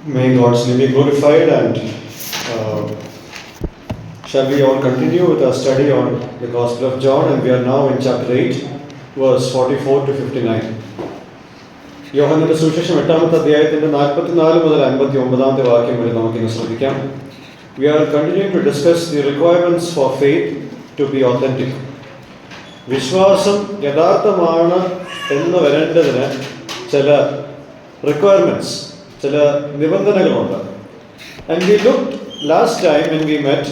May God's name be glorified, and shall we all continue with our study on the Gospel of John, and we are now in chapter 8, verse 44 to 59. യോഹന്നാന്റെ സുവിശേഷം 8-ാമത്തെ അധ്യായത്തിന്റെ 44 മുതൽ 59-ാമത്തെ വാക്യം വരെ നമുക്കിന്ന് ശ്രദ്ധിക്കാം. We are continuing to discuss the requirements for faith to be authentic. വിശ്വാസം യഥാർത്ഥമാണ് എന്ന് വരേണ്ടതിന് ചില റിക്വയർമെന്റ്സ്, ചില നിബന്ധനകളുണ്ട്. And we looked last time when we met,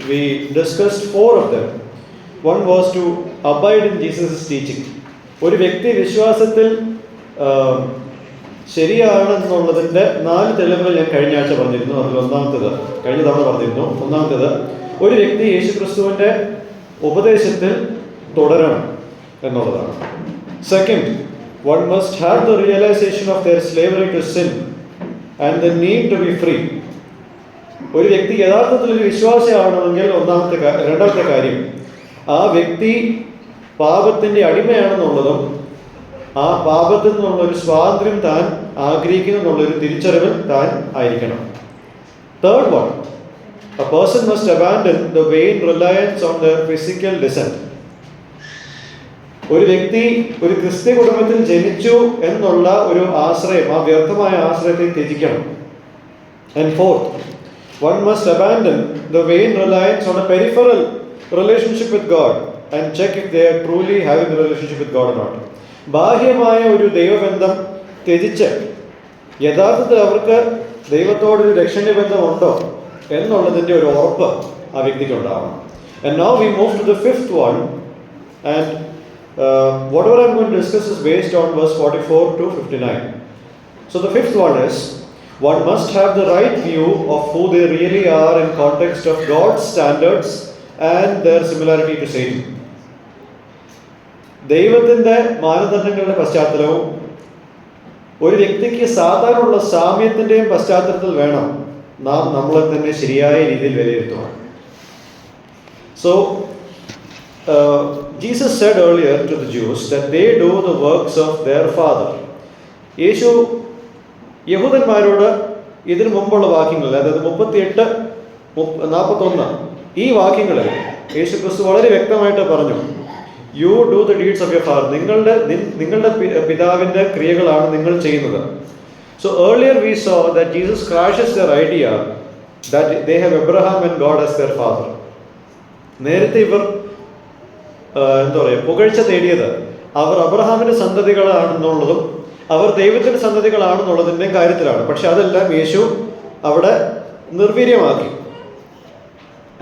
we discussed 4 of them. One was to abide in Jesus' teaching. ഒരു വ്യക്തി വിശ്വാസത്തിൽ ശരിയാണെന്നുള്ളതിൻ്റെ 4 തെളിവുകൾ ഞാൻ കഴിഞ്ഞ ആഴ്ച പറഞ്ഞിരുന്നു. അതിൽ കഴിഞ്ഞ തവണ പറഞ്ഞിരുന്നു. ഒന്നാമത്തേത്, ഒരു വ്യക്തി യേശുക്രിസ്തുവിൻ്റെ ഉപദേശത്തിൽ തുടരണം എന്നുള്ളതാണ്. Second, one must have the realization of their slavery to sin and the need to be free. ഒരു വ്യക്തി യഥാർത്ഥത്തിൽ ഒരു വിശ്വാസിയാവണമെങ്കിൽ രണ്ടാമത്തെ കാര്യം, ആ വ്യക്തി പാപത്തിൻ്റെ അടിമയാണെന്നുള്ളതും ആ പാപത്തിൽ നിന്നുള്ള ഒരു സ്വാതന്ത്ര്യം താൻ ആഗ്രഹിക്കുന്നു എന്നുള്ളൊരു തിരിച്ചറിവിൽ താൻ ആയിരിക്കണം. Third one, a person must abandon the vain reliance on the physical descent. ഒരു വ്യക്തി ഒരു ക്രിസ്ത്യ കുടുംബത്തിൽ ജനിച്ചു എന്നുള്ള ഒരു ആശ്രയം, ആ വ്യർത്ഥമായ ആശ്രയത്തെ ത്യജിക്കണം. And fourth, one must abandon the vain reliance on a peripheral relationship with God and check if they are truly having a relationship with God or not. ബാഹ്യമായ ഒരു ദൈവബന്ധം ത്യജിച്ച് യഥാർത്ഥത്തിൽ അവർക്ക് ദൈവത്തോടൊരു രക്ഷണീയ ബന്ധമുണ്ടോ എന്നുള്ളതിൻ്റെ ഒരു ഉറപ്പ് ആ വ്യക്തിക്ക് ഉണ്ടാവണം. And now we move to the fifth one, and whatever I'm going to discuss is based on verse 44 to 59. So the fifth one is, one must have the right view of who they really are in context of God's standards and their similarity to Satan. ദൈവത്തിൻ്റെ മാനദണ്ഡങ്ങളുടെ പശ്ചാത്തലവും ഒരു വ്യക്തിക്ക് സാധാരണയുള്ള സാമ്യത്തിൻ്റെയും പശ്ചാത്തലത്തിൽ വേണം നാം നമ്മളെ തന്നെ ശരിയായ രീതിയിൽ വിലയിരുത്തുവാൻ. So Jesus said earlier to the Jews that they do the works of their father. യേശു യഹൂദന്മാരോട് ഇതിനു മുമ്പുള്ള വാക്യങ്ങളിൽ, അതായത് 38-41 ഈ വാക്യങ്ങളിൽ യേശു ക്രിസ്തു വളരെ വ്യക്തമായിട്ട് പറഞ്ഞു, you do the deeds of your father. നിങ്ങളുടെ പിതാവിൻ്റെ ക്രിയകളാണ് നിങ്ങൾ ചെയ്യുന്നത്. So earlier we saw that Jesus crashes their idea that they have Abraham and God as their father. നേരത്തെ ഇവർ പുകഴ്ച തേടിയത് അവർ അബ്രഹാമിൻ്റെ സന്തതികളാണെന്നുള്ളതും അവർ ദൈവത്തിൻ്റെ സന്തതികളാണെന്നുള്ളതിൻ്റെ കാര്യത്തിലാണ്. പക്ഷെ അതെല്ലാം യേശു അവിടെ നിർവീര്യമാക്കി.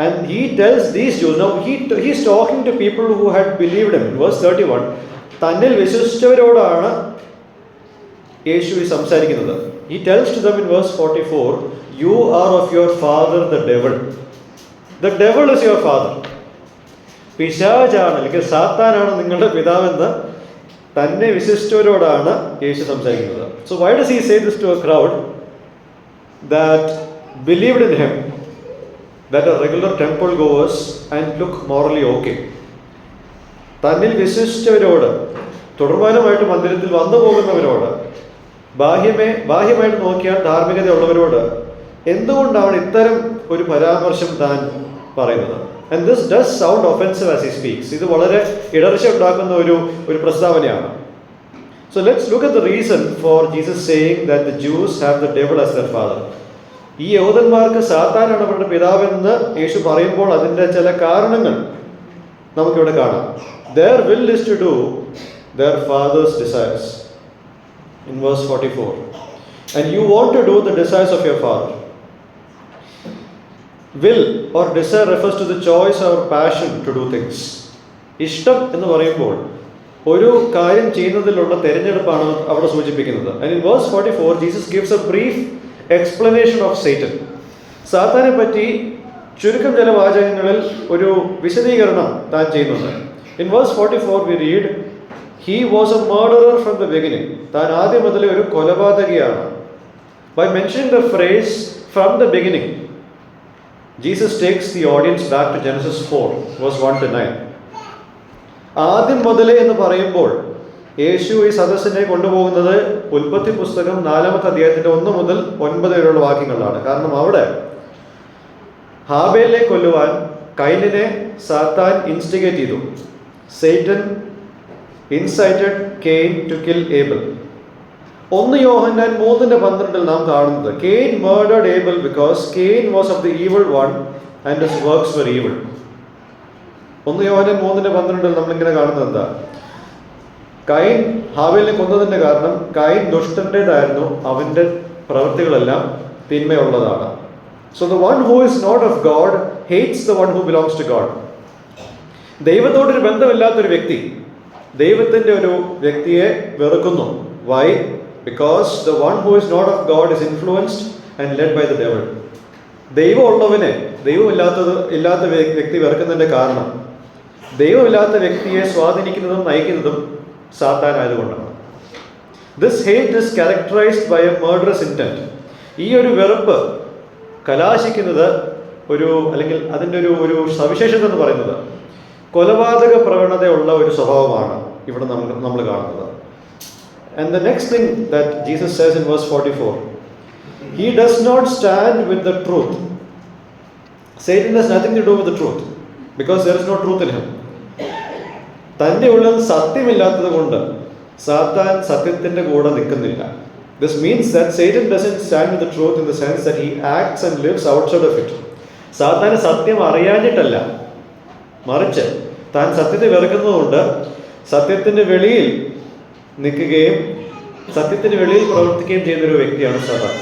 And he tells these Jews, now he's talking to people who had believed him. In verse 31, തന്നിൽ വിശ്വസിച്ചവരോടാണ് യേശു സംസാരിക്കുന്നത്. He tells to them in verse 44, you are of your father the devil. The devil is your father. പിശാചാണ്, അല്ലെങ്കിൽ സാത്താനാണ് നിങ്ങളുടെ പിതാവെന്ന് തന്നെ വിശ്വസിച്ചവരോടാണ് യേശു സംസാരിക്കുന്നത്. So why does he say this to a crowd that believed in him, that are regular temple goers and look morally okay? തന്നിൽ വിശ്വസിച്ചവരോട്, തുടർമാനമായിട്ട് മന്ദിരത്തിൽ വന്നു പോകുന്നവരോട്, ബാഹ്യമായിട്ട് നോക്കിയാൽ ധാർമ്മികതയുള്ളവരോട് എന്തുകൊണ്ടാണ് ഇത്തരം ഒരു പരാമർശം താൻ പറയുന്നത്? And this does sound offensive as he speaks. ഇത് വളരെ ഇടർച്ച ഉണ്ടാക്കുന്ന ഒരു പ്രസ്താവനയാണ്. So let's look at the reason for Jesus saying that the Jews have the devil as their father. ഈ യഹൂദന്മാർക്ക് സാത്താനാണ് അവരുടെ പിതാവെന്ന് യേശു പറയുമ്പോൾ അതിൻ്റെ ചില കാരണങ്ങൾ നമുക്കിവിടെ കാണാം. Their will is to do their father's desires. In verse 44, and you want to do the desires of your father. Will or desire refers to the choice or passion to do things. ഇഷ്ടം എന്ന് പറയുമ്പോൾ ഒരു കാര്യം ചെയ്യുന്നതിലുള്ള തിരഞ്ഞെടുപ്പാണ് അവിടെ സൂചിപ്പിക്കുന്നത്. And in verse 44, Jesus gives a brief explanation of Satan. സാത്താനെ പറ്റി ചുരുക്കം ചില വാചകങ്ങളിൽ ഒരു വിശദീകരണം താൻ ചെയ്യുന്നുണ്ട്. In verse 44 we read, he was a murderer from the beginning. താൻ ആദ്യം മുതലേ ഒരു കൊലപാതകിയാണ്. By mentioning the phrase from the beginning, Jesus takes the audience back to Genesis 4 verse 1 to 9. ആദ്യം മുതലേ എന്ന് പറയുമ്പോൾ യേശു ഈ സദസ്സിനെ കൊണ്ടുപോകുന്നത് ഉൽപ്പത്തി പുസ്തകം 4-ാമത്തെ അധ്യായത്തിന്റെ 1 മുതൽ 9 വരെയുള്ള വാക്യങ്ങളിലാണ്. കാരണം അവിടെ ഹാബേലിനെ കൊല്ലുവാൻ കൈനിനെ സാത്താൻ ഇൻസ്റ്റിഗേറ്റ് ചെയ്തു. Satan incited Cain to kill Abel. 1 Yohannan 3:12 നാം കാണുന്നത് Cain murdered Abel because Cain was of the evil one and his works were evil. 1 Yohannan 3:12 നമ്മളിങ്ങനെ കാണുന്നത് എന്താ? കൈൻ ഹാബേലിനെ കൊന്നതിന്റെ കാരണം കൈൻ ദുഷ്ടന്റേതായിരുന്നു, അവന്റെ പ്രവൃത്തികളെല്ലാം തിന്മയുള്ളതാണ്. So the one who is not of God hates the one who belongs to God. ദൈവത്തോടൊരു ബന്ധമില്ലാത്തൊരു വ്യക്തി ദൈവത്തിന്റെ ഒരു വ്യക്തിയെ വെറുക്കുന്നു. Why? Because the one who is not of God is influenced and led by the devil. ദൈവമുള്ളവനെ ഇല്ലാത്ത വ്യക്തി വെറുക്കുന്നതിന്റെ കാരണം ദൈവമില്ലാത്ത വ്യക്തിയെ സ്വാധീനിക്കുന്നതും നയിക്കുന്നതും സാത്താനായതുകൊണ്ടാണ്. This hate is characterized by a murderous intent. ഈ ഒരു വെറുപ്പ് കലാശിക്കുന്നത് അല്ലെങ്കിൽ അതിൻ്റെ ഒരു സവിശേഷത എന്ന് പറയുന്നത് കൊലപാതക പ്രവണതയുള്ള ഒരു സ്വഭാവമാണ് ഇവിടെ നമ്മൾ കാണുന്നത്. And the next thing that Jesus says in verse 44, he does not stand with the truth. Satan has nothing to do with the truth because there is no truth in him. തൻ്റെ ഉള്ളിൽ സത്യമില്ലാത്തത് കൊണ്ട് സാത്താൻ സത്യത്തിൻ്റെ കൂടെ നിൽക്കുന്നില്ല. This means that Satan doesn't stand with the truth in the sense that he acts and lives outside of it. സാത്താന് സത്യം അറിയാഞ്ഞിട്ടല്ല, മറിച്ച് താൻ സത്യത്തെ വെറുക്കുന്നതുകൊണ്ട് സത്യത്തിൻ്റെ വെളിയിൽ നിൽക്കുകയും സത്യത്തിന് വെളിയിൽ പ്രവർത്തിക്കുകയും ചെയ്യുന്ന ഒരു വ്യക്തിയാണ് സാത്താൻ.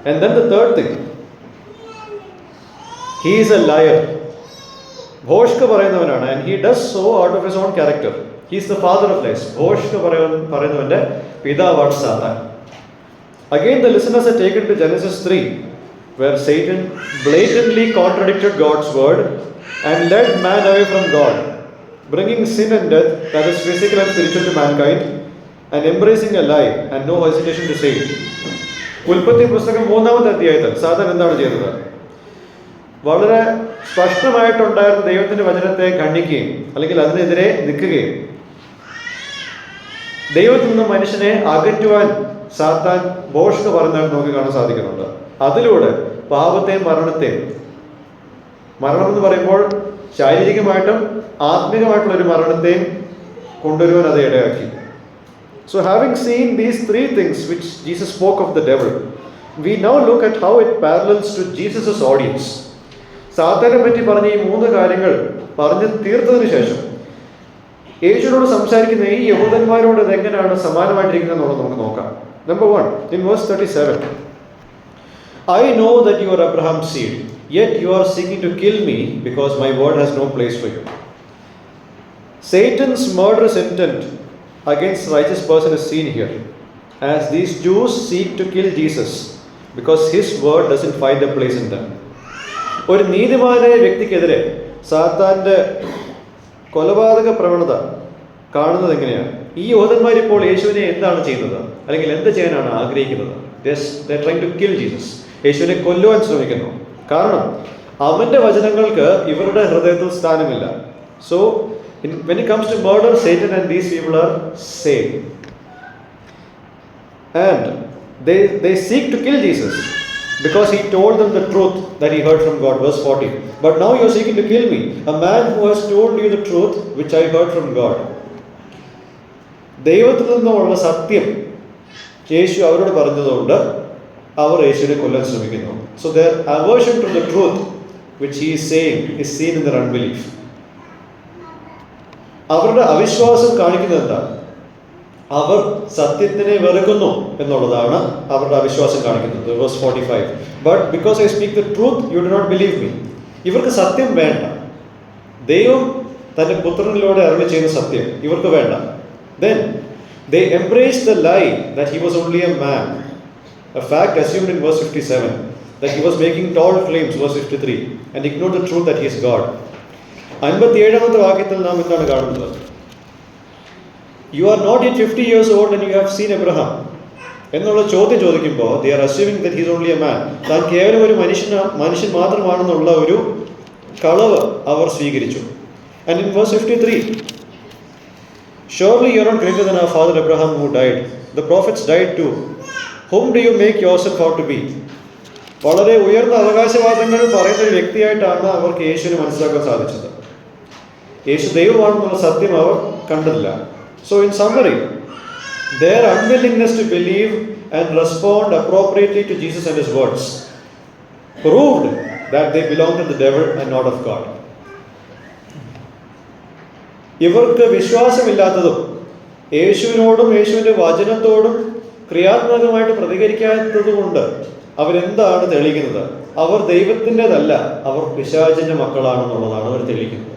And then the third thing, he is a liar. ഭോഷ്ക പറയുന്നവനാണ്. And he does so out of his own character. He is the father of lies. ഭോഷ്ക പറയുന്നവന്റെ പിതാവാണ് സാത്താൻ. Again the listeners are taken to Genesis 3 where Satan blatantly contradicted God's word and led man away from God, bringing sin and death, that is physical and spiritual, to mankind, and embracing a lie and no hesitation to say it. ഉൽപ്പത്തി പുസ്തകം 3-ാമത്തെ അധ്യായത്തിൽ സാത്താൻ എന്താണ് ചെയ്തത്? വളരെ സ്പഷ്ടമായിട്ടുണ്ടായിരുന്ന ദൈവത്തിന്റെ വചനത്തെ ഖണ്ഡിക്കുകയും അല്ലെങ്കിൽ അതിനെതിരെ നിൽക്കുകയും ദൈവത്തിൽ നിന്ന് മനുഷ്യനെ അകറ്റുവാൻ സാത്താൻ ഭോഷ്ക പറഞ്ഞാൽ നമുക്ക് കാണാൻ സാധിക്കുന്നുണ്ട്. അതിലൂടെ പാപത്തെയും മരണത്തെയും, മരണം എന്ന് പറയുമ്പോൾ ശാരീരികമായിട്ടും ആത്മികമായിട്ടുള്ള ഒരു മരണത്തെയും കൊണ്ടുവരുവാൻ അത് ഇടയാക്കി. So having seen these 3 things which Jesus spoke of the devil, we now look at how it parallels to Jesus' audience. സാത്താനെ പറ്റി പറഞ്ഞ ഈ 3 കാര്യങ്ങൾ പറഞ്ഞു തീർത്തതിന് ശേഷം യേശുവിനോട് സംസാരിക്കുന്ന ഈ യഹൂദന്മാരോട് ഇത് എങ്ങനെയാണ് സമാനമായിട്ടിരിക്കുന്നത് എന്നുള്ളത് നമുക്ക് നോക്കാം. Number 1, in verse 37, I know that you are Abraham's seed, yet you are seeking to kill me because my word has no place for you. Satan's murderous intent against righteous person is seen here, as these Jews seek to kill Jesus because his word doesn't find a place in them. ഒരു നീതിമാനായ വ്യക്തിക്കെതിരെ സാത്താന്റെ കൊലപാതക പ്രവണത കാണുന്നത് എങ്ങനെയാണ്? ഈ യഹൂദന്മാരിപ്പോൾ യേശുവിനെ എന്താണ് ചെയ്യുന്നത്, അല്ലെങ്കിൽ എന്ത് ചെയ്യാനാണ് ആഗ്രഹിക്കുന്നത്? They are trying to kill Jesus. യേശുവിനെ കൊല്ലുവാൻ ശ്രമിക്കുന്നു. കാരണം അവന്റെ വചനങ്ങൾക്ക് ഇവരുടെ ഹൃദയത്തിൽ സ്ഥാനമില്ല. So when it comes to murder, Satan and these people are same, and they seek to kill Jesus because he told them the truth that he heard from God. Verse 40, but now you are seeking to kill me, a man who has told you the truth which I heard from God. ദൈവത്തിൽ നിന്നുള്ള സത്യം യേശു അവരോട് പറഞ്ഞതുകൊണ്ട് അവർ യേശുവിനെ കൊല്ലാൻ ശ്രമിക്കുന്നു. So their aversion to the truth which he is saying is seen in their unbelief. അവരുടെ അവിശ്വാസം കാണിക്കുന്നത് എന്താണ്? അവർ സത്യത്തിനെ വെറുക്കുന്നു എന്നുള്ളതാണ് അവരുടെ അവിശ്വാസം കാണിക്കുന്നത്. Verse 45, but because I speak the truth you do not believe me. ഇവർക്ക് സത്യം വേണ്ട. ദൈവം തന്റെ പുത്രനിലൂടെ അരുളി ചെയ്യുന്ന സത്യം ഇവർക്ക് വേണ്ട. Then they embrace the lie that he was only a man, a fact assumed in verse 57, that he was making tall claims, verse 53, and ignore the truth that he is God. 57-ാമത്തെ വാക്യത്തിൽ നാം എന്താണ് കാണുന്നത്? You are not yet 50 years old and you have seen Abraham എന്നുള്ള ചോദ്യം ചോദിക്കുമ്പോൾ they are assuming that he is only a man. താൻ കേവലം ഒരു മനുഷ്യൻ മാത്രമാണെന്നുള്ള ഒരു കളവ് അവർ സ്വീകരിച്ചു. And in verse 53, Surely you are not greater than our father Abraham who died. The prophets died too. Whom do you make yourself out to be? വളരെ ഉയർന്ന അവകാശവാദങ്ങൾ പറയുന്ന ഒരു വ്യക്തിയായിട്ടാണ് അവർക്ക് യേശുവിനെ മനസ്സിലാക്കാൻ സാധിച്ചത്. യേശു ദൈവമാണെന്നുള്ള സത്യം അവർ കണ്ടില്ല. So in summary, their unwillingness to believe and respond appropriately to Jesus and his words proved that they belonged to the devil and not of God. ഇവർക്ക് വിശ്വാസമില്ലാത്തതും യേശുവിനോടും യേശുവിൻ്റെ വചനത്തോടും ക്രിയാത്മകമായിട്ട് പ്രതികരിക്കാത്തതുകൊണ്ട് അവരെന്താണ് തെളിയിക്കുന്നത്? അവർ ദൈവത്തിൻ്റെതല്ല, അവർ പിശാചിൻ്റെ മക്കളാണെന്നുള്ളതാണ് അവർ തെളിയിക്കുന്നത്.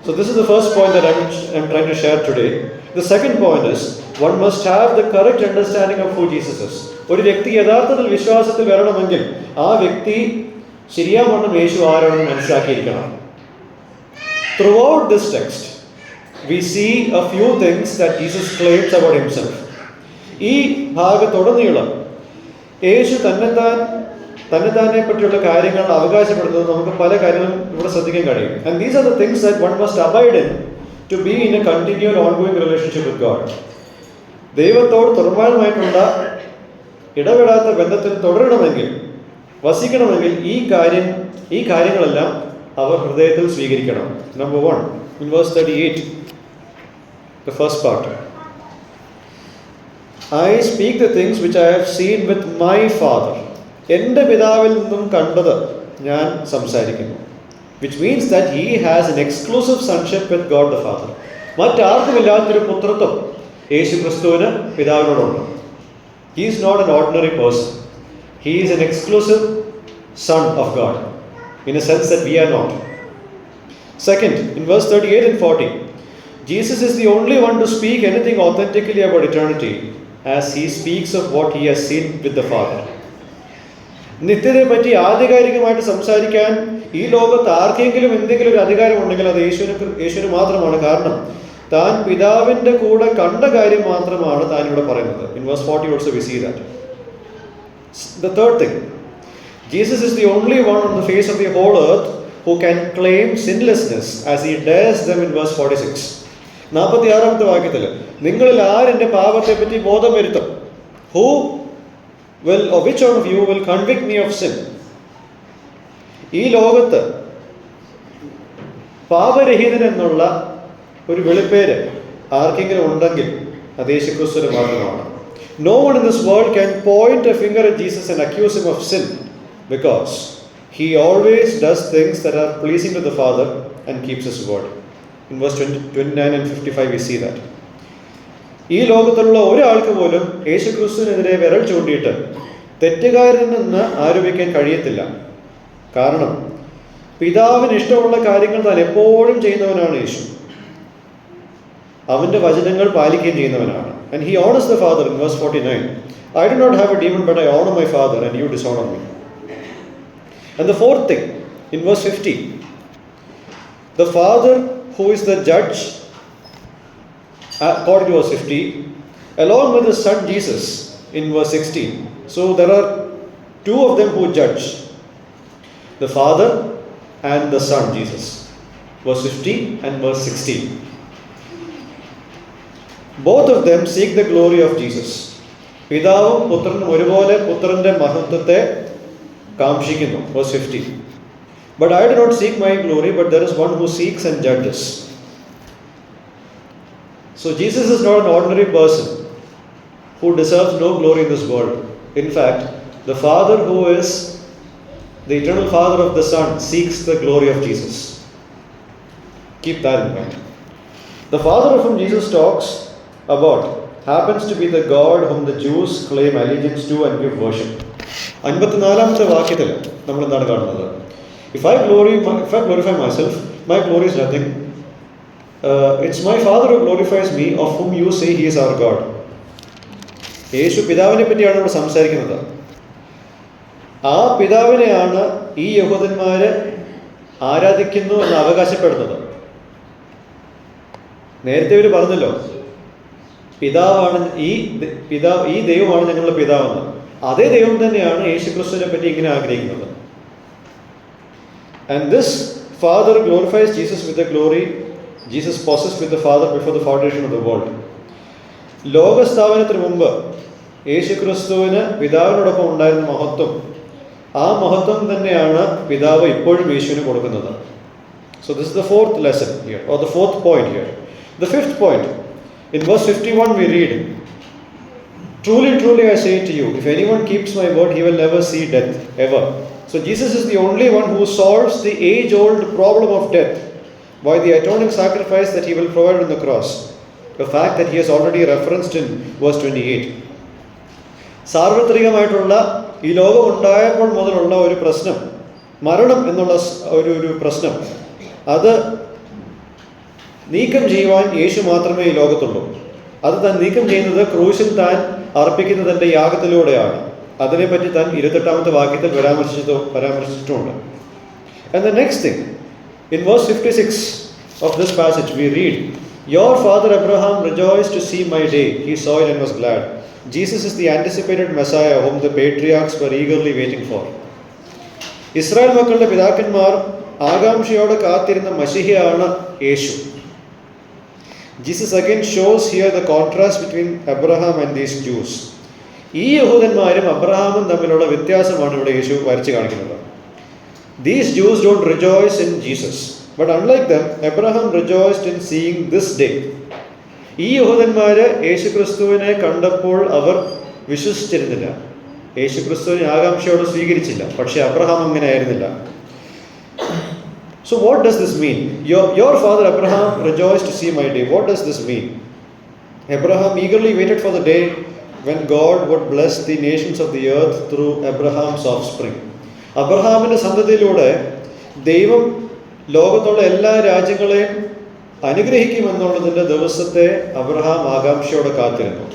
So this is the first point that I'm trying to share today. The second point is, one must have the correct understanding of who Jesus is. ഒരു വ്യക്തി യഥാർത്ഥത്തിൽ വിശ്വാസത്തിൽ വരണമെങ്കിൽ ആ വ്യക്തി ശരിയാവണ്ണം യേശു ആരാണെന്ന് മനസ്സിലാക്കിയിരിക്കണം. Throughout this text, we see a few things that Jesus claims about himself. ഈ ഭാഗത്തുടനീളം യേശു തന്നെത്താനെ പറ്റിയുള്ള കാര്യങ്ങൾ അവകാശപ്പെടുന്നത് നമുക്ക് പല കാര്യങ്ങളും ഇവിടെ ശ്രദ്ധിക്കാൻ കഴിയും. And these are the things that one must abide in to be in a continual ongoing relationship with God. ദൈവത്തോട് തുറമാനമായിട്ടുള്ള ഇടപെടാത്ത ബന്ധത്തിൽ തുടരണമെങ്കിൽ, വസിക്കണമെങ്കിൽ ഈ കാര്യങ്ങളെല്ലാം അവർ ഹൃദയത്തിൽ സ്വീകരിക്കണം. Number 1, in verse 38, the first part. I speak the things which I have seen with my Father. എൻ്റെ പിതാവിൽ നിന്നും കണ്ടത് ഞാൻ സംസാരിക്കുന്നു. Which means that he has an exclusive sonship with God the Father. മറ്റാർക്കുമില്ലാത്തൊരു പുത്രത്വം യേശു ക്രിസ്തുവിന് പിതാവിനോടുണ്ട്. He is not an ordinary person. He is an exclusive son of God, in a sense that we are not. Second, in verse 38 and 40, Jesus is the only one to speak anything authentically about eternity, as he speaks of what he has seen with the Father. നിത്യതയെ പറ്റി ആധികാരികമായിട്ട് സംസാരിക്കാൻ ഈ ലോകത്ത് ആർക്കെങ്കിലും എന്തെങ്കിലും ഒരു അധികാരം ഉണ്ടെങ്കിൽ അത് യേശുവിന് മാത്രമാണ്. കാരണം താൻ പിതാവിൻ്റെ കൂടെ കണ്ട കാര്യം മാത്രമാണ് താൻ ഇവിടെ പറയുന്നത്. In verse 40 also we see that. The third thing, Jesus is the only one on the face of the whole earth who can claim sinlessness as he dares them in verse 46. 46ാമത്തെ വാക്യത്തിൽ, നിങ്ങളിൽ ആരെൻ്റെ പാപത്തെ പറ്റി ബോധം വരുത്തും? Who will, or which one of you will convict me of sin? ഈ ലോകത്ത് പാപരഹിതൻ എന്നുള്ള ഒരു വെളിപ്പേര് ആർക്കെങ്കിലും ഉണ്ടെങ്കിൽ അത് യേശുക്രിസ്തുവിന് മാത്രമാണ്. No one in this world can point a finger at Jesus and accuse him of sin, because he always does things that are pleasing to the Father and keeps his word. In verse 29 and 55 we see that. ഈ ലോകത്തുള്ള ഒരാൾക്ക് പോലും യേശുക്രിസ്തുവിനെതിരെ വിരൽ ചൂണ്ടിയിട്ട് തെറ്റുകാരനെന്ന് ആരോപിക്കാൻ കഴിയത്തില്ല. കാരണം പിതാവിന് ഇഷ്ടമുള്ള കാര്യങ്ങൾ താൻ എപ്പോഴും ചെയ്യുന്നവനാണ് യേശു. അവൻ്റെ വചനങ്ങൾ പാലിക്കുകയും ചെയ്യുന്നവനാണ്. And he honors the Father in verse 49. I do not have a demon, but I honor my Father, and you dishonor me. And the fourth thing, in verse 50, the Father who is the judge, according to verse 50, along with his son Jesus in verse 16. So there are two of them who judge, the Father and the Son Jesus. Verse 50 and verse 16. Both of them seek the glory of Jesus. പിതാവും പുത്രനും ഒരുപോലെ പുത്രന്റെ മഹത്വത്തെ കാംക്ഷിക്കുന്നു. Verse 50. But I do not seek my glory, but there is one who seeks and judges. So Jesus is not an ordinary person who deserves no glory in this world. In fact, the Father who is the eternal Father of the Son seeks the glory of Jesus. Keep that in mind. The Father of whom Jesus talks about happens to be the God whom the Jews claim allegiance to and give worship. 54ാമത്തെ വാക്യത്തിൽ നമ്മൾ എന്താണ് കാണുന്നത്? If I glorify myself, my glory is nothing. It's my Father who glorifies me, of whom you say he is our God. യേശു പിതാവിനെ പറ്റിയാണ് ഇവിടെ സംസാരിക്കുന്നത്. ആ പിതാവിനെയാണ് ഈ യഹൂദന്മാര് ആരാധിക്കുന്നു എന്ന് അവകാശപ്പെടുന്നത്. നേരത്തെ ഇവർ പറഞ്ഞല്ലോ, പിതാവാണ് ഈ ദൈവമാണ് ഞങ്ങളുടെ പിതാവെന്ന്. അതേ ദൈവം തന്നെയാണ് യേശുക്രിസ്തുവിനെ പറ്റി ഇങ്ങനെ ആഗ്രഹിക്കുന്നത്. And this Father glorifies Jesus with the glory Jesus possessed with the Father before the foundation of the world. ലോകസ്ഥാപനത്തിന് മുമ്പ് യേശുക്രിസ്തുവിന് പിതാവിനോടൊപ്പം ഉണ്ടായിരുന്ന മഹത്വം, ആ മഹത്വം തന്നെയാണ് പിതാവ് ഇപ്പോഴും യേശുവിന് കൊടുക്കുന്നത്. So this is the fourth lesson here, or the fourth point here. The fifth point, in verse 51 we read, "Truly, truly I say to you, if anyone keeps my word, he will never see death, ever." So Jesus is the only one who solves the age-old problem of death by the atoning sacrifice that he will provide on the cross, a fact that he has already referenced in verse 28. സാർവത്രികമായിട്ടുള്ള ഈ ലോകം ഉണ്ടായപ്പോൾ മുതലുള്ള ഒരു പ്രശ്നം, മരണം എന്നുള്ള ഒരു പ്രശ്നം, അത് നീക്കം ചെയ്യുവാൻ യേശു മാത്രമേ ഈ ലോകത്തുള്ളൂ. അത് താൻ നീക്കം ചെയ്യുന്നത് ക്രൂശിൽ താൻ അർപ്പിക്കുന്ന തൻ്റെ യാഗത്തിലൂടെയാണ്. അതിനെപ്പറ്റി താൻ 28ാമത്തെ വാക്യത്തിൽ പരാമർശിച്ചിട്ടുണ്ട്. And the next thing, in verse 56 of this passage we read, "Your father Abraham rejoiced to see my day. He saw it and was glad." Jesus is the anticipated Messiah whom the patriarchs were eagerly waiting for. Israel മക്കളുടെ പിതാക്കന്മാർ ആകാംക്ഷയോടെ കാത്തിരുന്ന മശിഹയാണ് യേശു. Jesus again shows here the contrast between Abraham and these Jews. ഈ യഹൂദന്മാരും അബ്രഹാമും തമ്മിലുള്ള വ്യത്യാസമാണ് ഇവിടെ യേശു വരച്ചു കാണിക്കുന്നത്. These Jews don't rejoice in Jesus, but unlike them, Abraham rejoiced in seeing this day. ഈ യഹൂദന്മാര് യേശുക്രിസ്തുവിനെ കണ്ടപ്പോൾ അവർ വിശ്വസിച്ചിരുന്നില്ല, യേശുക്രിസ്തുവിനെ ആകാംക്ഷയോടെ സ്വീകരിച്ചില്ല. പക്ഷെ അബ്രഹാം അങ്ങനെ ആയിരുന്നില്ല. So what does this mean? Your father Abraham rejoiced to see my day. What does this mean? Abraham eagerly waited for the day when God would bless the nations of the earth through Abraham's offspring. അബ്രഹാമിൻ്റെ സന്തതിയിലൂടെ ദൈവം ലോകത്തുള്ള എല്ലാ രാജ്യങ്ങളെയും അനുഗ്രഹിക്കുമെന്നുള്ളതിൻ്റെ ദിവസത്തെ Abraham ആകാംക്ഷയോടെ കാത്തിരുന്നു.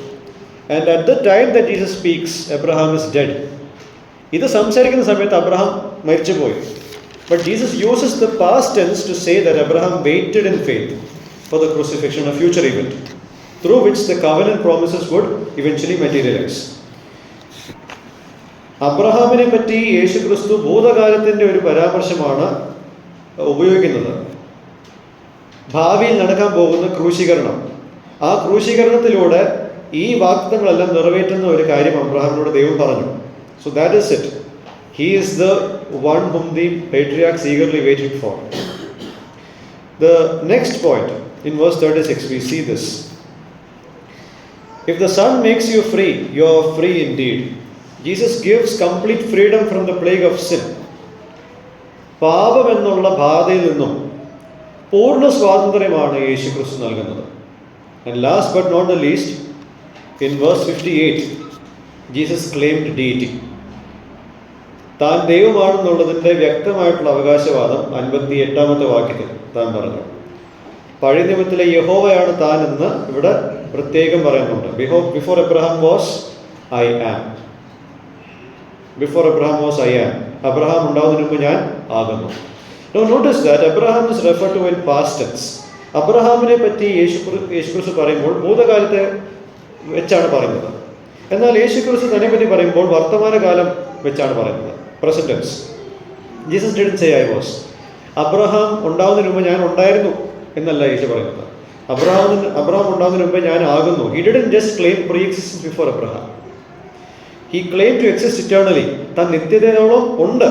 And at the time that Jesus speaks, Abraham is dead. ഇത് സംസാരിക്കുന്ന സമയത്ത് അബ്രഹാം മരിച്ചുപോയി. But Jesus uses the past tense to say that Abraham waited in faith for the crucifixion, a future event, through which the covenant promises would eventually materialize. അബ്രഹാമിനെ പറ്റി യേശുക്രിസ്തു ഭൂതകാലത്തിൻ്റെ ഒരു പരാമർശമാണ് ഉപയോഗിക്കുന്നത്. ഭാവിയിൽ നടക്കാൻ പോകുന്ന ക്രൂശീകരണം, ആ ക്രൂശീകരണത്തിലൂടെ ഈ വാഗ്ദത്തങ്ങളെല്ലാം നിറവേറ്റുന്ന ഒരു കാര്യം അബ്രഹാമിനോട് ദൈവം പറഞ്ഞു. So that is it. He is the one whom the patriarchs eagerly waited for. The next point, in verse 36, we see this. If the Son makes you free, you are free indeed. Jesus gives complete freedom from the plague of sin. പാപം എന്നുള്ള ബാധയിൽ നിന്നും പൂർണ്ണ സ്വാതന്ത്ര്യമാണ് യേശുക്രിസ്തു നൽകുന്നത്. And last but not the least, in verse 58, Jesus claimed deity. താൻ ദൈവമാണെന്നുള്ളതിൻ്റെ വ്യക്തമായിട്ടുള്ള അവകാശവാദം 58ാമത്തെ വാക്യത്തിൽ താൻ പറഞ്ഞു. പഴയ നിയമത്തിലെ യഹോവയാണ് താൻ എന്ന് ഇവിടെ പ്രത്യേകം പറയുന്നുണ്ട്. Before Abraham was I am. Before Abraham was I am. Abraham ഉണ്ടാവുന്നതിന് മുമ്പ് ഞാൻ ആകുന്നു. Now notice that Abraham is referred to in past tense. അബ്രഹാമിനെ പറ്റി യേശുക്രിസ്തു പറയുമ്പോൾ ഭൂതകാലത്തെ വെച്ചാണ് പറയുന്നത്. എന്നാൽ യേശുക്രിസ്തു തന്നെ പറ്റി പറയുമ്പോൾ വർത്തമാനകാലം വെച്ചാണ് പറയുന്നത്, present tense. Jesus didn't say I was. Abraham ഉണ്ടാവുന്നതിന് മുമ്പ് ഞാൻ ഉണ്ടായിരുന്നു എന്നല്ല യേശു പറയുന്നത്. അബ്രഹാം ഉണ്ടാവുന്നതിന് മുമ്പ് ഞാൻ ആകുന്നു. He didn't just claim pre-existence before Abraham. He claimed to exist eternally. താൻ നിത്യതയോളം ഉണ്ട്.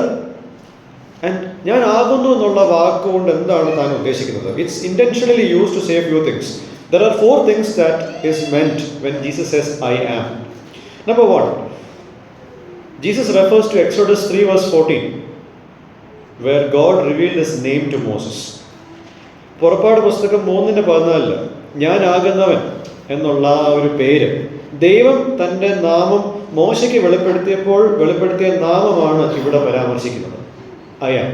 ആൻഡ് ഞാൻ ആകുന്നു എന്നുള്ള വാക്കുകൊണ്ട് എന്താണ് താൻ ഉദ്ദേശിക്കുന്നത്? It's intentionally used to say a few things. There are 4 things that is meant when Jesus says I am. Number 1, Jesus refers to Exodus 3 verse 14, where God revealed his name to Moses. പുറപ്പാട് പുസ്തകം 3:14 ഞാൻ ആകുന്നവൻ എന്നുള്ള ആ ഒരു പേര് ദൈവം തൻ്റെ നാമം മോശയ്ക്ക് വെളിപ്പെടുത്തിയ നാമമാണ് ഇവിടെ പരാമർശിക്കുന്നത്. I am.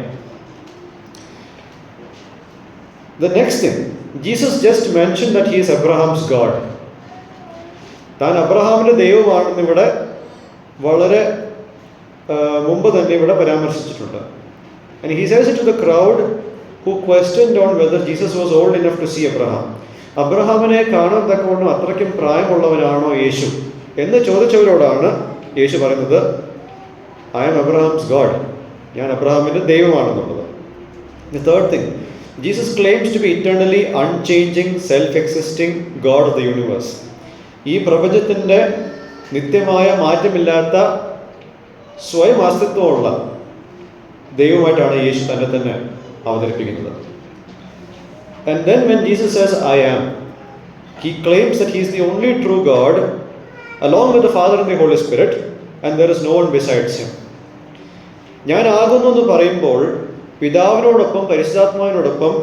The next thing, Jesus just mentioned that he is Abraham's God. താൻ അബ്രഹാമിൻ്റെ ദൈവമാണെന്ന് ഇവിടെ വളരെ മുമ്പ് തന്നെ ഇവിടെ പരാമർശിച്ചിട്ടുണ്ട്. And he says it to the crowd who questioned on whether Jesus was old enough to see Abraham. അബ്രഹാമിനെ കാണാൻ തക്കവണ്ണം അത്രയ്ക്കും പ്രായമുള്ളവനാണോ യേശു എന്ന് ചോദിച്ചവരോടാണ് യേശു പറയുന്നത് I am Abraham's God. ഞാൻ അബ്രഹാമിൻ്റെ ദൈവമാണെന്നുള്ളത്. The third thing, Jesus claims to be eternally unchanging, self-existing God of the universe. ഈ പ്രപഞ്ചത്തിൻ്റെ നിത്യമായ മാറ്റമില്ലാത്ത സ്വയം അസ്തിത്വമുള്ള ദൈവമായിട്ടാണ് യേശു തന്നെ അവതരിപ്പിക്കുന്നത്. And then when Jesus says, I am, he claims that he is the only true God, along with the Father and the Holy Spirit, and there is no one besides him. ഞാൻ ആകുന്നു എന്ന് പറയുമ്പോൾ പിതാവിനോടൊപ്പം പരിശുദ്ധാത്മാവിനോടൊപ്പം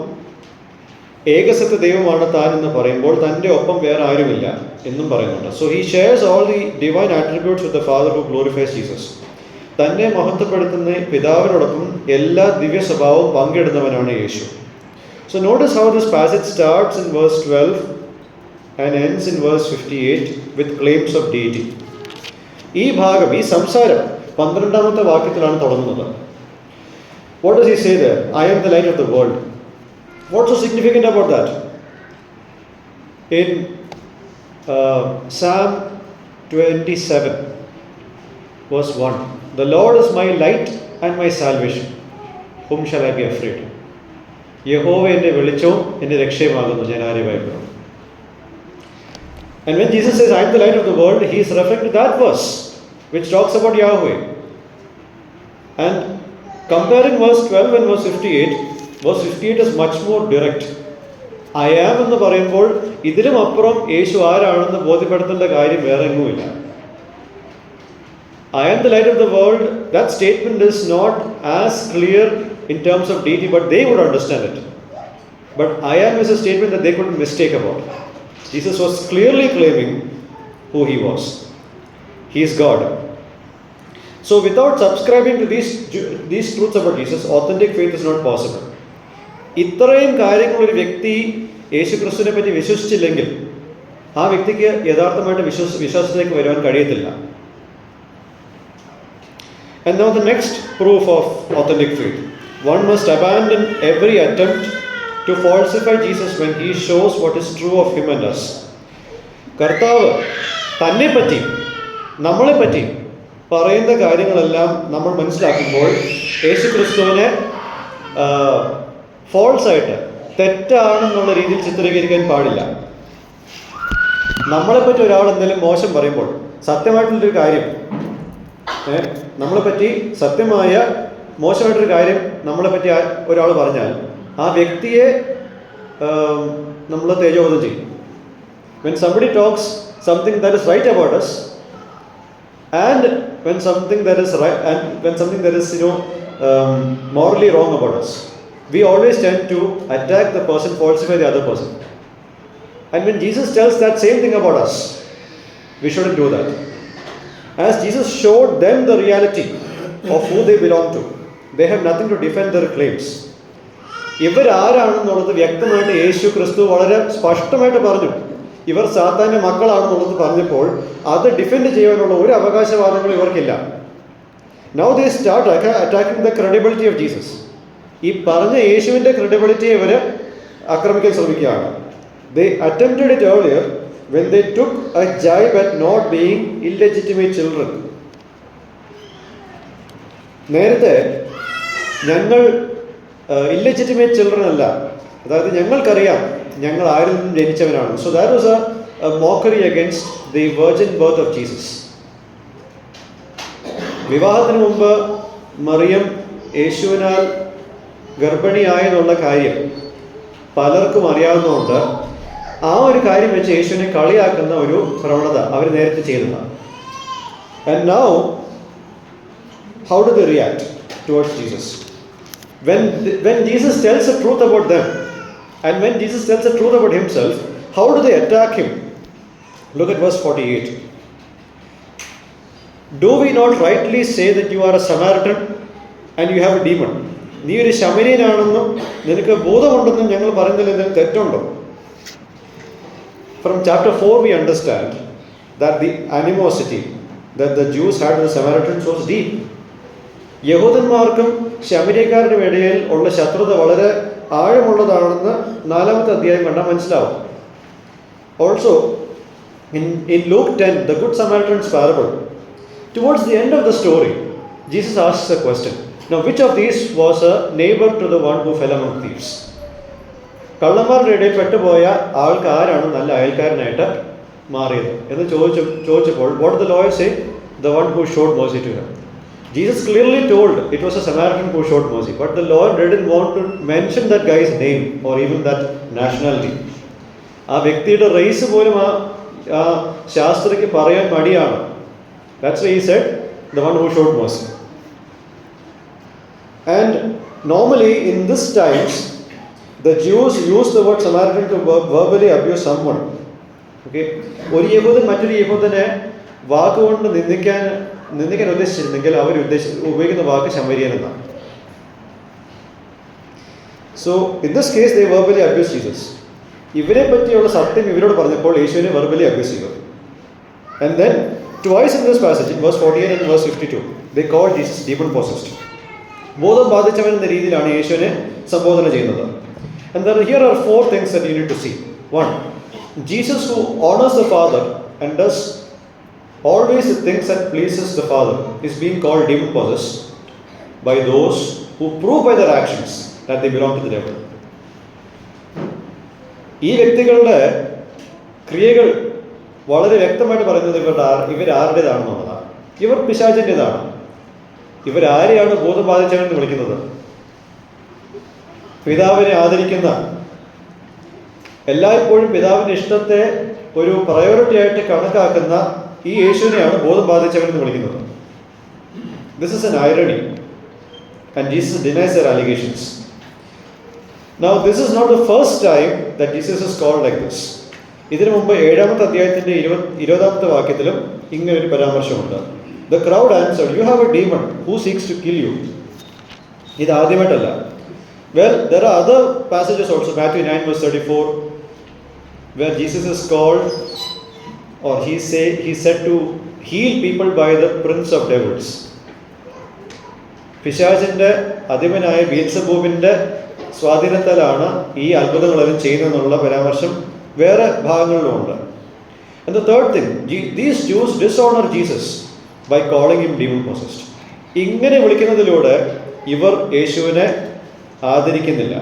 ഏകസത്യ ദൈവമാണ് താൻ എന്ന് പറയുമ്പോൾ തൻ്റെ ഒപ്പം വേറെ ആരുമില്ല എന്നും പറയുന്നുണ്ട്. So he shares all the divine attributes with the father who glorifies Jesus. തന്നെ മഹത്വപ്പെടുത്തുന്ന പിതാവിനോടൊപ്പം എല്ലാ ദിവ്യ സ്വഭാവവും പങ്കിടുന്നവനാണ് യേശു. So notice how this passage starts in verse 12 and ends in verse 58 with claims of deity. ഈ ഭാഗം, ഈ സംസാരം 12ാമത്തെ വാക്യത്തിലാണ് തുടങ്ങുന്നത്. What does he say there? I am the light of the world. What's so significant about that? In Psalm 27 verse 1, the Lord is my light and my salvation. Whom shall I be afraid? യഹോവ എൻ്റെ വെളിച്ചവും എൻ്റെ രക്ഷയുമാകുന്നു, ഞാൻ ആരെ ഭയപ്പെടും? And when Jesus says, I am the light of the world, he is referring to that verse which talks about Yahweh. And comparing verse 12 and verse 58 is much more direct. I am എന്ന് പറയുമ്പോൾ ഇതിലും അപ്പുറം യേശു ആരാണെന്ന് ബോധ്യപ്പെടുത്തേണ്ട കാര്യം വേറെ എങ്ങുമില്ല. I am the light of the world, that statement is not as clear in terms of deity, but they would understand it. But I am is a statement that they couldn't mistake about. Jesus was clearly claiming who he was. He is God. So without subscribing to these truths about Jesus, authentic faith is not possible. ഇത്രയും കാര്യങ്ങൾ ഒരു വ്യക്തി യേശു ക്രിസ്തുവിനെ പറ്റി വിശ്വസിച്ചില്ലെങ്കിൽ ആ വ്യക്തിക്ക് യഥാർത്ഥമായിട്ട് വിശ്വാസത്തിലേക്ക് വരുവാൻ കഴിയത്തില്ല. And now the next proof of authentic faith. One must abandon every attempt to falsify Jesus when he shows what is true of him and us. കർത്താവ് തന്നെ പറ്റി, നമ്മളെ പറ്റി പറയുന്ന കാര്യങ്ങളെല്ലാം നമ്മൾ മനസ്സിലാക്കുമ്പോൾ യേശു ക്രിസ്തുവിനെ ഫോൾസായിട്ട്, തെറ്റാണെന്നുള്ള രീതിയിൽ ചിത്രീകരിക്കാൻ പാടില്ല. നമ്മളെപ്പറ്റി ഒരാൾ എന്തെങ്കിലും മോശം പറയുമ്പോൾ, സത്യമായിട്ടുള്ളൊരു കാര്യം നമ്മളെപ്പറ്റി സത്യമായ മോശമായിട്ടൊരു കാര്യം നമ്മളെപ്പറ്റി ഒരാൾ പറഞ്ഞാൽ ആ വ്യക്തിയെ നമ്മൾ തേജോവധം ചെയ്യും. When somebody talks something that is right about us, and when something that is right, and when something that is morally wrong about us, we always tend to attack the person, falsify the other person. And when Jesus tells that same thing about us, we shouldn't do that. As Jesus showed them the reality of who they belong to, they have nothing to defend their claims. ഇവരാരാണെന്നുള്ളത് വ്യക്തമായിട്ട് യേശു ക്രിസ്തു വളരെ സ്പഷ്ടമായിട്ട് പറഞ്ഞു. ഇവർ സാത്താൻ്റെ മക്കളാണെന്നുള്ളത് പറഞ്ഞപ്പോൾ അത് defend ചെയ്യാനുള്ള ഒരു അവകാശവാദങ്ങളും ഇവർക്കില്ല. Now they start attacking the credibility of Jesus. ഈ പറഞ്ഞ യേശുവിൻ്റെ ക്രെഡിബിലിറ്റിയെ ഇവർ ആക്രമിക്കാൻ ശ്രമിക്കുകയാണ്. They attempted it earlier when they took a jibe at not being illegitimate children. നേരത്തെ ഞങ്ങൾ ഇല്ലെജിറ്റിമേറ്റ് ചിൽഡ്രൻ അല്ല, അതായത് ഞങ്ങൾക്കറിയാം ഞങ്ങൾ ആരിൽ നിന്നും ജനിച്ചവരാണ്. So that was a mockery against the virgin birth of Jesus. വിവാഹത്തിന് മുമ്പ് മറിയം യേശുവിനാൽ ഗർഭിണിയായെന്നുള്ള കാര്യം പലർക്കും അറിയാവുന്നതുകൊണ്ട് ആ ഒരു കാര്യം വെച്ച് യേശുവിനെ കളിയാക്കുന്ന ഒരു പ്രവണത അവർ നേരത്തെ ചെയ്തതാണ്. And now how do they react towards Jesus? When Jesus tells the truth about them, and when Jesus tells the truth about himself, how do they attack him? Look at verse 48. Do we not rightly say that you are a Samaritan and you have a demon? നീ ഒരു ശമരിയനാണെന്നും നിനക്ക് ബോധമുണ്ടെന്നും ഞങ്ങൾ പറയുന്നതിൽ എന്തെങ്കിലും തെറ്റുണ്ടോ? From chapter 4 we understand that the animosity that the Jews had with the Samaritans was deep. യഹൂദന്മാർക്കും ശമരിയക്കാരുടെ ഇടയിൽ ഉള്ള ശത്രുത വളരെ ആഴമുള്ളതാണെന്ന് 4ാമത്തെ അധ്യായം കണ്ടാൽ മനസ്സിലാവും. Also in Luke 10, the Good Samaritan's parable, towards the end of the story, Jesus asks a question. Now, which of these was a neighbor to the one who fell among thieves? കള്ളന്മാരുടെ ഇടയിൽ പെട്ടുപോയ ആൾക്ക് ആരാണ് നല്ല അയൽക്കാരനായിട്ട് മാറിയത് എന്ന് ചോദിച്ചപ്പോൾ what did the lawyer say? The one who showed mercy to him. Jesus clearly told it was a Samaritan who showed mercy, but the lawyer didn't want to mention that guy's name or even that nationality. ആ വ്യക്തിയുടെ raise പോലും ആ ശാസ്ത്രിക്ക് പറയാൻ മടിയാണ്. That's why he said the one who showed mercy. And normally in this times the Jews used the word Samaritan to verbally abuse someone. Okay, ഒരു യഹൂദൻ മറ്റൊരു യഹൂദനെ വാക്കുകൊണ്ട് നിന്ദിക്കാൻ ഉദ്ദേശിച്ചിരുന്നെങ്കിൽ അവർ ഉപയോഗിക്കുന്ന വാക്ക് ശമരിയൻ എന്നാണ്. So in this case they verbally abuse Jesus. ഇവരെ പറ്റിയുള്ള സത്യം ഇവരോട് പറഞ്ഞപ്പോൾ യേശുവിനെ വെർബലി അബ്യൂസ് ചെയ്തു. And then twice in this passage in verse 48 and verse 52 they called Jesus demon possessed. ബോധം ബാധിച്ചവൻ എന്ന രീതിയിലാണ് യേശുവിനെ സംബോധന ചെയ്യുന്നത്. And then here are 4 things that you need to see. 1, Jesus who honors the Father and does always the things that pleases the Father is being called demon possessed by those who prove by their actions that they belong to the devil. ഈ വ്യക്തികളുടെ ക്രിയകൾ വളരെ വ്യക്തമായിട്ട് പറയുന്നത് ഇവരാരുടേതാണെന്നുള്ളതാണ്. ഇവർ പിശാചിൻ്റെതാണ്. ഇവരാരെയാണ് ബോധം ബാധിച്ചവനെന്ന് വിളിക്കുന്നത്? പിതാവിനെ ആദരിക്കുന്ന, എല്ലായ്പ്പോഴും പിതാവിൻ്റെ ഇഷ്ടത്തെ ഒരു പ്രയോറിറ്റി ആയിട്ട് കണക്കാക്കുന്ന ഈ യേശുവിനെയാണ് ബോധം ബാധിച്ചവനെന്ന് വിളിക്കുന്നത്. This is an irony and Jesus denies their allegations. Now this is not the first time that Jesus is called like this. ഇതിനു മുമ്പ് 7-ാമത്തെ അധ്യായത്തിന്റെ 20-ാമത്തെ വാക്യത്തിലും ഇങ്ങനെ ഒരു പരാമർശമുണ്ട്. The crowd answered, "You have a demon who seeks to kill you." ഇത് ആദ്യമായിട്ടല്ല. Well, there are other passages also, Matthew 9 verse 34, where Jesus is called, or he said to heal people by the prince of devils. പിശാചിന്റെ അധിപനായ ബീൽസെബൂബിന്റെ സ്വാധീനത്താലാണ് ഈ അത്ഭുതങ്ങളെല്ലാം ചെയ്യുന്നതെന്നുള്ള പരാമർശം വേറെ ഭാഗങ്ങളിലുമുണ്ട്. And the third thing, these Jews dishonor Jesus by calling him demon possessed. ഇങ്ങനെ വിളിക്കുന്നതിലൂടെ ഇവർ യേശുവിനെ ആദരിക്കുന്നില്ല.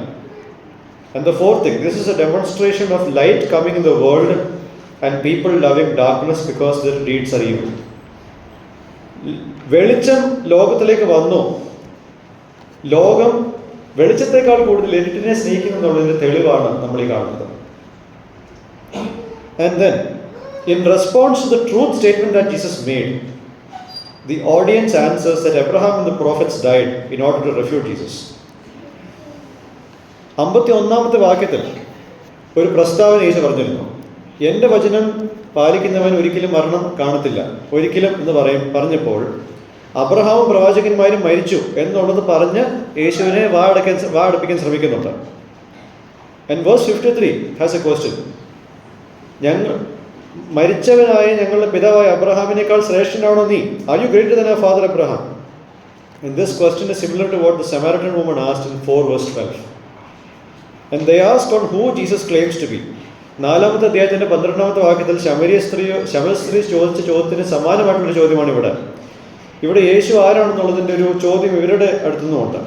And the fourth thing, this is a demonstration of light coming in the world and people loving darkness because their deeds are evil. വെളിച്ചം ലോകത്തിലേക്ക് വന്നു, ലോകം വെളിച്ചത്തെക്കാൾ കൂടുതൽ ഇരുട്ടിനെ സ്നേഹിക്കുന്നു എന്നുള്ളതിന്റെ തെളിവാണ് നമ്മൾ ഈ കാണുന്നത്. And then, in response to the truth statement that Jesus made, the audience answers that Abraham and the prophets died in order to refute Jesus. 51-ാമത്തെ വാക്യത്തിൽ ഒരു പ്രസ്താവന യേശു പറഞ്ഞിരുന്നു. എൻ്റെ വചനം പാലിക്കുന്നവൻ ഒരിക്കലും മരണം കാണത്തില്ല, ഒരിക്കലും എന്ന് പറഞ്ഞപ്പോൾ അബ്രഹാമും പ്രവാചകന്മാരും മരിച്ചു എന്നുള്ളത് പറഞ്ഞ് യേശുവിനെ വാടപ്പിക്കാൻ ശ്രമിക്കുന്നുണ്ട്. And verse 53 has a question. ഞങ്ങൾ മരിച്ചവനായ ഞങ്ങളുടെ പിതാവായ അബ്രഹാമിനേക്കാൾ ശ്രേഷ്ഠനാണോ നീ? Are you greater than our father Abraham? And this question is similar to what the Samaritan woman asked in 4 verse 12. And they asked on who Jesus claims to be. 4-ാമത്തെ അധ്യായത്തിന്റെ 12-ാമത്തെ വാക്യത്തിൽ ശമരിയ സ്ത്രീ ചോദിച്ച ചോദ്യത്തിന് സമാനമായിട്ടുള്ള ചോദ്യമാണ് ഇവിടെ യേശു ആരാണെന്നുള്ളതിൻ്റെ ഒരു ചോദ്യം ഇവരുടെ അടുത്തുനിന്നുമുണ്ട്.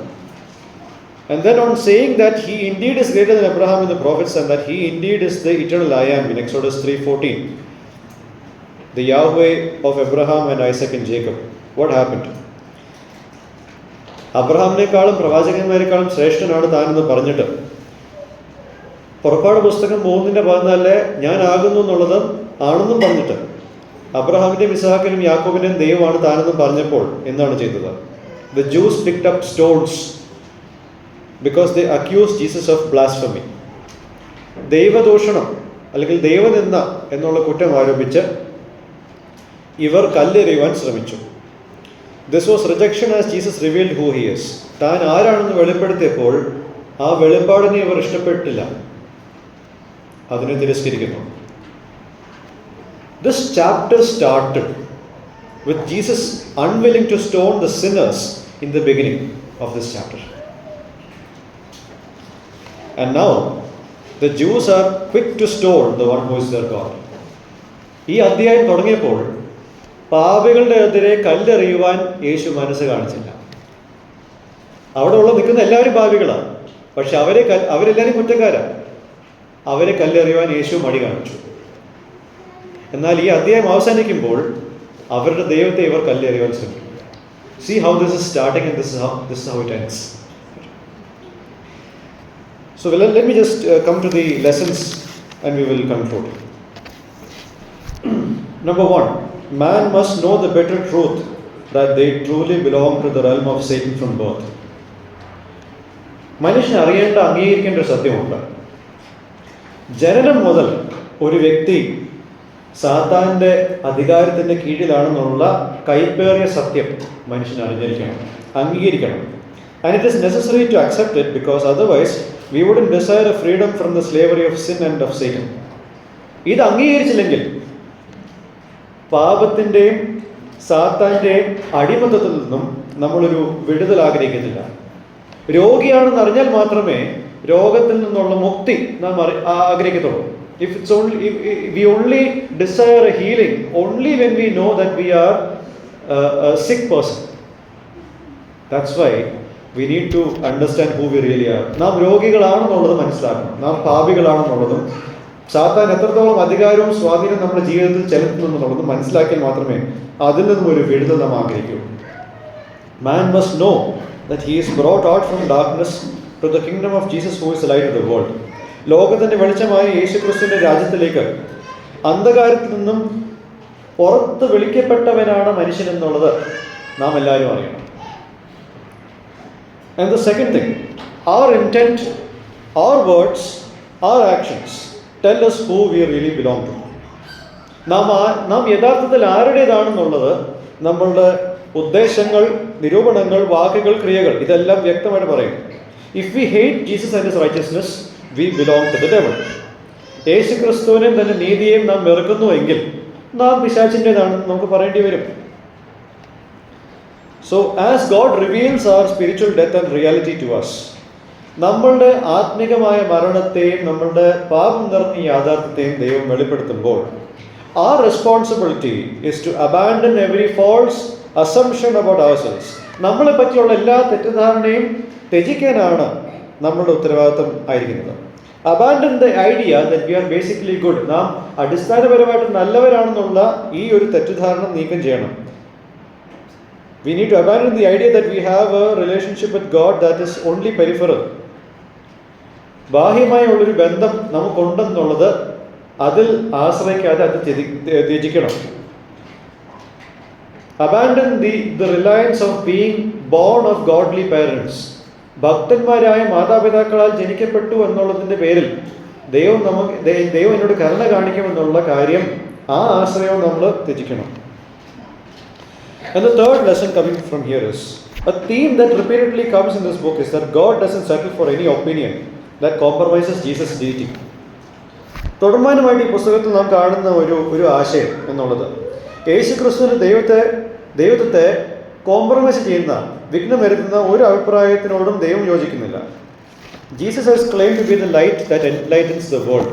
And then on saying that he indeed is greater than Abraham and the prophets and that he indeed is the eternal I am in Exodus 3:14, the Yahweh of Abraham and Isaac and Jacob, what happened? അബ്രഹാമിനേക്കാളും പ്രവാചകന്മാരെക്കാളും ശ്രേഷ്ഠനാണ് താനെന്ന് പറഞ്ഞിട്ട് പുറപ്പാട് പുസ്തകം 3:14 ഞാൻ ആകുന്നു എന്നുള്ളതും ആണെന്നും പറഞ്ഞിട്ട് അബ്രഹാമിൻ്റെയും ഇസ്ഹാക്കിനും യാക്കോബിൻ്റെയും ദൈവമാണ് താനെന്നും പറഞ്ഞപ്പോൾ എന്താണ് ചെയ്തത്? The Jews picked up stones because they accused Jesus of blasphemy. ദൈവദൂഷണം അല്ലെങ്കിൽ ദൈവനിന്ദ എന്നുള്ള കുറ്റം ആരോപിച്ച് ഇവർ കല്ലെറിയുവാൻ ശ്രമിച്ചു. This was rejection as Jesus revealed who he is. താൻ ആരാണെന്ന് വെളിപ്പെടുത്തിയപ്പോൾ ആ വെളിപ്പാടിനെ ഇവർ ഇഷ്ടപ്പെട്ടില്ല, അതിനെ തിരസ്കരിക്കുന്നു. This chapter started with Jesus unwilling to stone the sinners in the beginning of this chapter. And now the Jews are quick to stone the one who is their God. ഈ അധ്യായം തുടങ്ങിയപ്പോൾ പാപികളുടെ എതിരെ കല്ലെറിയുവാൻ യേശു മനസ്സ് കാണിച്ചില്ല. അവിടെ നിൽക്കുന്ന എല്ലാവരും പാപികളാണ്, പക്ഷെ അവരെല്ലാവരും കുറ്റക്കാരാണ്. അവരെ കല്ലെറിയുവാൻ യേശു മടി കാണിച്ചു. എന്നാൽ ഈ അധ്യായം അവസാനിക്കുമ്പോൾ അവരുടെ ദൈവത്തെ ഇവർ കല്ലെറിയുവാൻ ശ്രമിക്കും. See how this is starting and this is how it ends. So let me just come to the lessons and we will conclude. Number 1, man must know the bitter truth that they truly belong to the realm of Satan from birth. മനുഷ്യൻ അറിയേണ്ട, അംഗീകരിക്കേണ്ട ഒരു സത്യമുണ്ട്. ജനനം മുതൽ ഒരു വ്യക്തി സാത്താന്റെ അധികാരത്തിന്റെ കീഴിലാണെന്നുള്ള കൈപ്പേറിയ സത്യം മനുഷ്യൻ അറിഞ്ഞിരിക്കണം, അംഗീകരിക്കണം. And it is necessary to accept it because otherwise we wouldn't desire a freedom from the slavery of sin and of Satan. ഇത് അംഗീകരിച്ചില്ലെങ്കിൽ പാപത്തിൻ്റെയും സാത്താൻ്റെയും അടിമത്തത്തിൽ നിന്നും നമ്മളൊരു വിടുതൽ ആഗ്രഹിക്കുന്നില്ല. രോഗിയാണെന്ന് അറിഞ്ഞാൽ മാത്രമേ രോഗത്തിൽ നിന്നുള്ള മുക്തി നാം ആഗ്രഹിക്കത്തുള്ളൂ. If we only desire a healing only when we know that we are a sick person. That's why we need to understand who we really are. നാം രോഗികളാണെന്നുള്ളത് മനസ്സിലാക്കണം, നാം പാപികളാണെന്നുള്ളതും സാത്താൻ എത്രത്തോളം അധികാരവും സ്വാധീനം നമ്മുടെ ജീവിതത്തിൽ ചെലുത്തുന്നു എന്നുള്ളതും മനസ്സിലാക്കിയാൽ മാത്രമേ അതിൽ നിന്നും ഒരു വിടുതൽ നാം ആഗ്രഹിക്കൂ. Man must know that he is brought out from darkness to the kingdom of Jesus who is the light of the world. ലോകത്തിന്റെ വെളിച്ചമായ യേശുക്രിസ്തുവിന്റെ രാജ്യത്തിലേക്ക് അന്ധകാരത്തിൽ നിന്നും പുറത്ത് വിളിക്കപ്പെട്ടവനാണ് മനുഷ്യൻ എന്നുള്ളത് നാം എല്ലാവരും അറിയണം. And the second thing, our intent, our words, our actions tell us who we really belong to. നാം യഥാർത്ഥത്തിൽ ആരുടേതാണെന്നുള്ളത് നമ്മളുടെ ഉദ്ദേശങ്ങൾ, നിരൂപണങ്ങൾ, വാക്കുകൾ, ക്രിയകൾ ഇതെല്ലാം വ്യക്തമായിട്ട് പറയും. If we hate Jesus and his righteousness, we belong to the devil. യേശു ക്രിസ്തുവിനെയും തന്റെ നീതിയെയും നാം വെറുക്കുന്നുവെങ്കിൽ നാം പിശാചിൻ്റെതാണെന്ന് നമുക്ക് പറയേണ്ടി വരും. So as God reveals our spiritual death and reality to us, നമ്മളുടെ ആത്മികമായ മരണത്തെയും നമ്മളുടെ പാപം നിറഞ്ഞ യാഥാർത്ഥ്യത്തെയും ദൈവം വെളിപ്പെടുത്തുമ്പോൾ our responsibility is to abandon every false assumption about ourselves. നമ്മളെ പറ്റിയുള്ള എല്ലാ തെറ്റിദ്ധാരണയും ത്യജിക്കാനാണ് നമ്മളുടെ ഉത്തരവാദിത്വം ആയിരിക്കുന്നത്. Abandon the idea that we are basically good. നാം അടിസ്ഥാനപരമായിട്ട് നല്ലവരാണെന്നുള്ള ഈ ഒരു തെറ്റിദ്ധാരണ നീക്കം ചെയ്യണം. We need to abandon the idea that we have a relationship with God that is only peripheral. ബാഹ്യമായുള്ളൊരു ബന്ധം നമുക്കുണ്ടെന്നുള്ളത് അതിൽ ആശ്രയിക്കാതെ അത് ത്യജിക്കണം. Abandon the reliance of being born of godly parents. ഭക്തന്മാരായ മാതാപിതാക്കളാൽ ജനിക്കപ്പെട്ടു എന്നുള്ളതിൻ്റെ പേരിൽ ദൈവം എന്നോട് കരുണ കാണിക്കുമെന്നുള്ള കാര്യം, ആ ആശ്രയം നമ്മൾ ത്യജിക്കണം. And the third lesson coming from here is a theme that repeatedly comes in this book is that God doesn't settle for any opinion that compromises Jesus' deity. തുടർമാനമായിട്ട് ഈ പുസ്തകത്തിൽ നാം കാണുന്ന ഒരു ആശയം എന്നുള്ളത് യേശു ക്രിസ്തുവിന് ദൈവത്തെ കോംപ്രമൈസ് ചെയ്യുന്ന, വിഘ്നം വരുത്തുന്ന ഒരു അഭിപ്രായത്തിനോടും ദൈവം യോജിക്കുന്നില്ല. Jesus has claim to be the light that enlightens the world.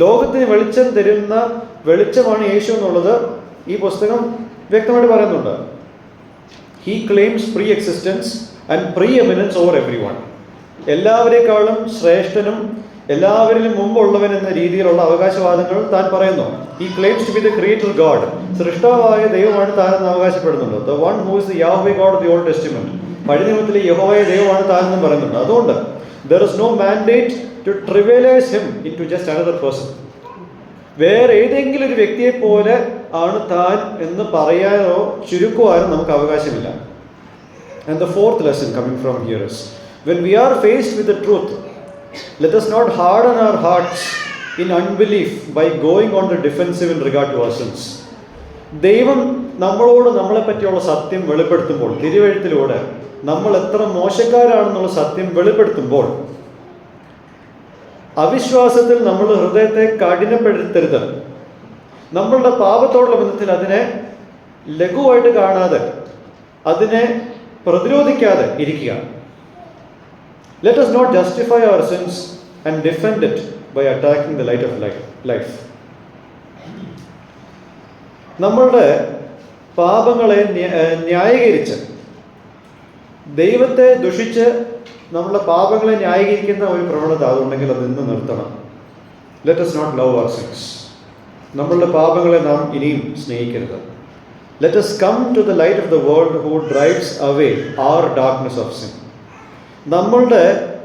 ലോകത്തിന് വെളിച്ചം തരുന്ന വെളിച്ചമാണ് യേശു എന്നുള്ളത് ഈ പുസ്തകം വ്യക്തമായിട്ട് പറയുന്നുണ്ട്. He claims pre existence and pre eminence over every one. എല്ലാവരെക്കാളും ശ്രേഷ്ഠനും എല്ലാവരിലും മുമ്പുള്ളവൻ എന്ന രീതിയിലുള്ള അവകാശവാദങ്ങൾ താൻ പറയുന്നു. He claims to be the creator God. സൃഷ്ടാവായ ദൈവമാണ് താനെന്ന് അവകാശപ്പെടുന്നുണ്ട്. The one who is the Yahweh God of the Old Testament. പഴയ നിയമത്തിലെ യഹോവയായ ദൈവമാണ് താനെന്നും പറയുന്നുണ്ട്. അതുകൊണ്ട് there is no mandate to trivialize him into just another person. വേറെ ഏതെങ്കിലും ഒരു വ്യക്തിയെ പോലെ ആണ് താൻ എന്ന് പറയാനോ ചുരുക്കുവാനോ നമുക്ക് അവകാശമില്ല. And the fourth lesson coming from here is when we are faced with the truth, let us not harden our hearts in unbelief by going on the defensive in regard to ourselves. ദൈവം നമ്മളോട് നമ്മളെ പറ്റിയുള്ള സത്യം വെളിപ്പെടുത്തുമ്പോൾ, തിരുവെഴുത്തിലൂടെ നമ്മൾ എത്ര മോശക്കാരാണെന്നുള്ള സത്യം വെളിപ്പെടുത്തുമ്പോൾ അവിശ്വാസത്തിൽ നമ്മൾ ഹൃദയത്തെ കഠിനപ്പെടുത്തരുത്. നമ്മളുടെ പാപത്തോടുള്ള ബന്ധത്തിൽ അതിനെ ലഘുവായിട്ട് കാണാതെ, അതിനെ പ്രതിരോധിക്കാതെ ഇരിക്കുക. Let us not justify our sins and defend it by attacking the light of life. നമ്മളുടെ പാപങ്ങളെ ന്യായീകരിച്ച്, ദൈവത്തെ ദുഷിച്ച് നമ്മളുടെ പാപങ്ങളെ ന്യായീകരിക്കുന്ന ഒരു പ്രവണത അതുണ്ടെങ്കിൽ അത് ഇന്ന് നിർത്തണം. Let us not love our sins. നമ്മളുടെ പാപങ്ങളെ നാം ഇനിയും സ്നേഹിക്കരുത്. Let us come to the light of the world who drives away our darkness of sin. നമ്മളുടെ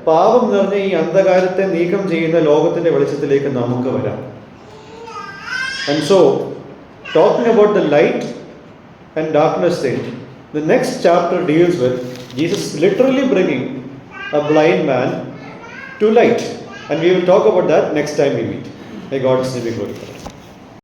പാപം നിറഞ്ഞ ഈ അന്ധകാരത്തെ നീക്കം ചെയ്യുന്ന ലോകത്തിൻ്റെ വെളിച്ചത്തിലേക്ക് നമുക്ക് വരാം. And so, talking about the light and darkness thing, the next chapter deals with Jesus literally bringing a blind man to light. And we will talk about that next time we meet. May God's name be glorified.